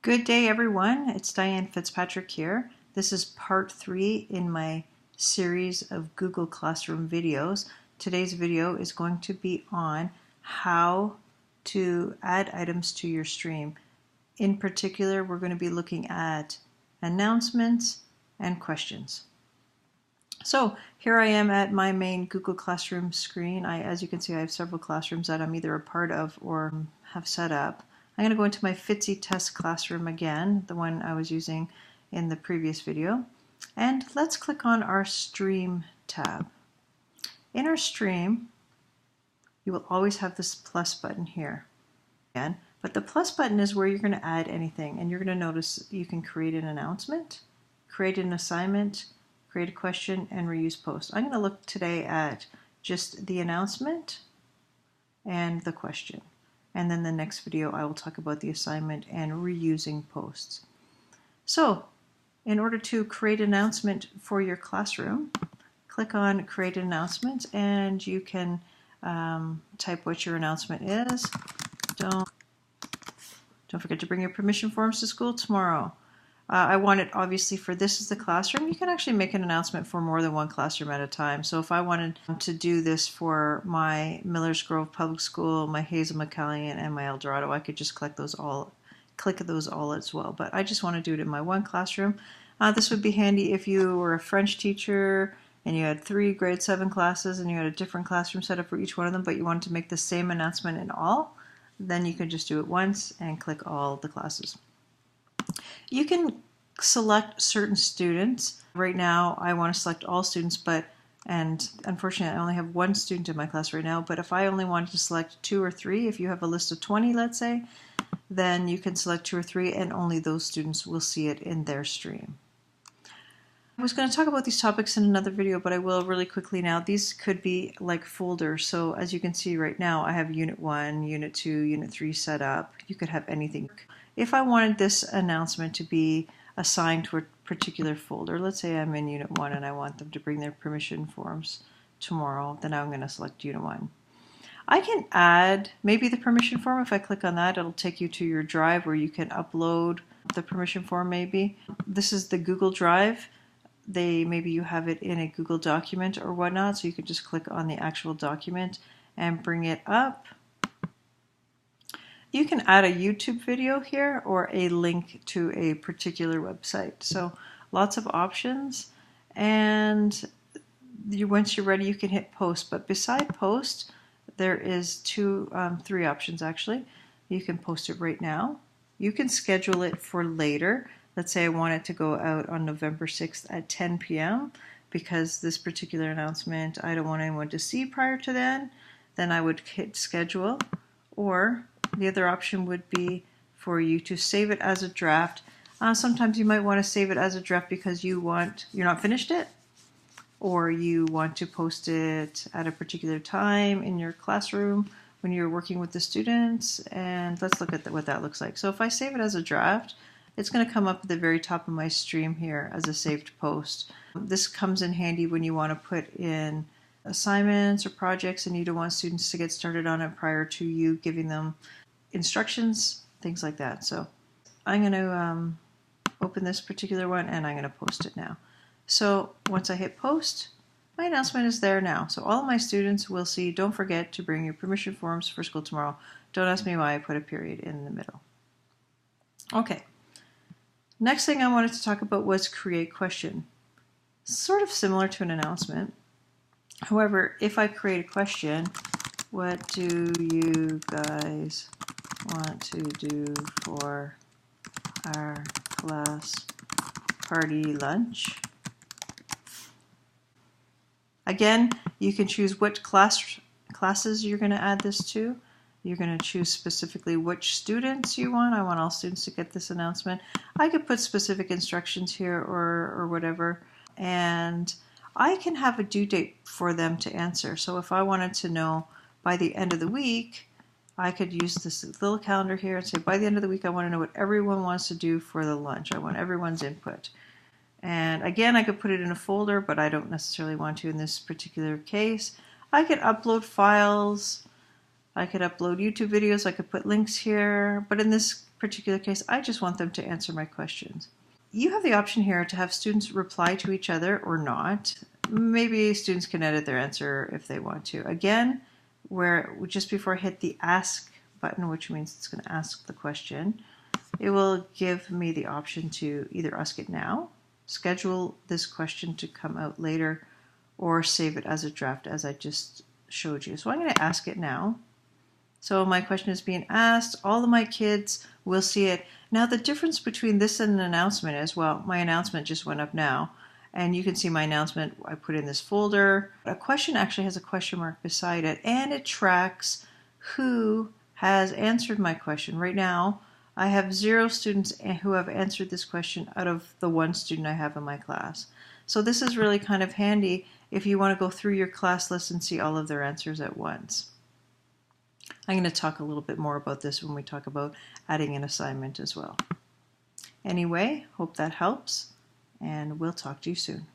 Good day, everyone. It's Diane Fitzpatrick here. This is part 3 in my series of Google Classroom videos. Today's video is going to be on how to add items to your stream. In particular, we're going to be looking at announcements and questions. So here I am at my main Google Classroom screen. As you can see, I have several classrooms that I'm either a part of or have set up. I'm going to go into my Fitzy test classroom again, the one I was using in the previous video. And let's click on our Stream tab. In our stream, you will always have this plus button here. But the plus button is where you're going to add anything. And you're going to notice you can create an announcement, create an assignment, create a question, and reuse post. I'm going to look today at just the announcement and the question. And then the next video I will talk about the assignment and reusing posts. So in order to create an announcement for your classroom, click on create an announcement and you can type what your announcement is. Don't forget to bring your permission forms to school tomorrow. I want it obviously for this is the classroom. You can actually make an announcement for more than one classroom at a time. So if I wanted to do this for my Millers Grove Public School, my Hazel McCallion, and my El Dorado, I could just click those all as well. But I just want to do it in my one classroom. This would be handy if you were a French teacher and you had 3 grade 7 classes and you had a different classroom set up for each one of them, but you wanted to make the same announcement in all. Then you can just do it once and click all the classes. You can select certain students. Right now I want to select all students, and unfortunately I only have 1 student in my class right now, but if I only wanted to select 2 or 3, if you have a list of 20 let's say, then you can select 2 or 3 and only those students will see it in their stream. I was going to talk about these topics in another video, but I will really quickly now. These could be like folders. So as you can see right now, I have Unit 1, Unit 2, Unit 3 set up. You could have anything. If I wanted this announcement to be assigned to a particular folder, let's say I'm in Unit 1 and I want them to bring their permission forms tomorrow, then I'm going to select Unit 1. I can add maybe the permission form. If I click on that, it'll take you to your drive where you can upload the permission form maybe. This is the Google Drive. Maybe you have it in a Google document or whatnot, so you can just click on the actual document and bring it up. You can add a YouTube video here or a link to a particular website. So lots of options, and once you're ready you can hit post. But beside post there is 3 options actually. You can post it right now. You can schedule it for later. Let's say I want it to go out on November 6th at 10 p.m. because this particular announcement I don't want anyone to see prior to then I would hit schedule. Or the other option would be for you to save it as a draft. Sometimes you might want to save it as a draft because you're not finished it, or you want to post it at a particular time in your classroom when you're working with the students. And let's look at what that looks like. So if I save it as a draft, it's going to come up at the very top of my stream here as a saved post. This comes in handy when you want to put in assignments or projects and you don't want students to get started on it prior to you giving them instructions, things like that. So I'm going to open this particular one and I'm going to post it now. So once I hit post, my announcement is there now. So all of my students will see, don't forget to bring your permission forms for school tomorrow. Don't ask me why I put a period in the middle. Okay. Next thing I wanted to talk about was create question. Sort of similar to an announcement. However, if I create a question, what do you guys want to do for our class party lunch? Again, you can choose which classes you're going to add this to. You're going to choose specifically which students you want. I want all students to get this announcement. I could put specific instructions here or whatever. And I can have a due date for them to answer. So if I wanted to know by the end of the week, I could use this little calendar here and say, by the end of the week, I want to know what everyone wants to do for the lunch. I want everyone's input. And again, I could put it in a folder, but I don't necessarily want to in this particular case. I could upload files. I could upload YouTube videos, I could put links here, but in this particular case, I just want them to answer my questions. You have the option here to have students reply to each other or not. Maybe students can edit their answer if they want to. Again, where just before I hit the ask button, which means it's going to ask the question, it will give me the option to either ask it now, schedule this question to come out later, or save it as a draft as I just showed you. So I'm going to ask it now. So my question is being asked. All of my kids will see it. Now the difference between this and an announcement is, well, my announcement just went up now. And you can see my announcement, I put in this folder. A question actually has a question mark beside it, and it tracks who has answered my question. Right now, I have 0 students who have answered this question out of the 1 student I have in my class. So this is really kind of handy if you want to go through your class list and see all of their answers at once. I'm going to talk a little bit more about this when we talk about adding an assignment as well. Anyway, hope that helps, and we'll talk to you soon.